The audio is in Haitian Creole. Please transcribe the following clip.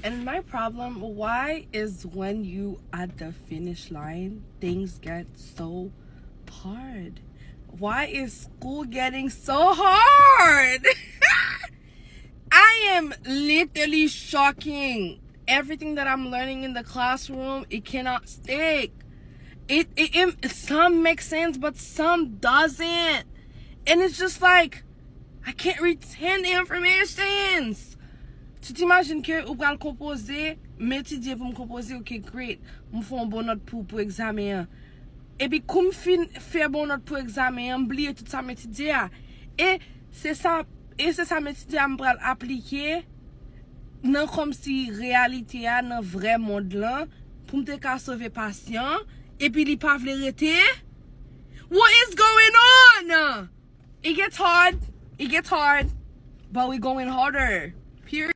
And my problem, why is when you at the finish line, things get so hard? Why is school getting so hard? I am literally shocking. Everything that I'm learning in the classroom, it cannot stick. Some make sense, but some doesn't. And it's just like, I can't retain the information. Tu t'imagines que ou pral composer, m'étudier pour me composer, ok, great. M'm font bon note pour examen. Et puis, comme fin faire bon note pour examen, m'oublier tout ça m'étudier. Et c'est ça m'étudier m'pral appliquer non comme si réalité a dans vrai monde là pour m'te ka sauver patient et puis li pa vle rete. What is going on? It gets hard, but we going harder.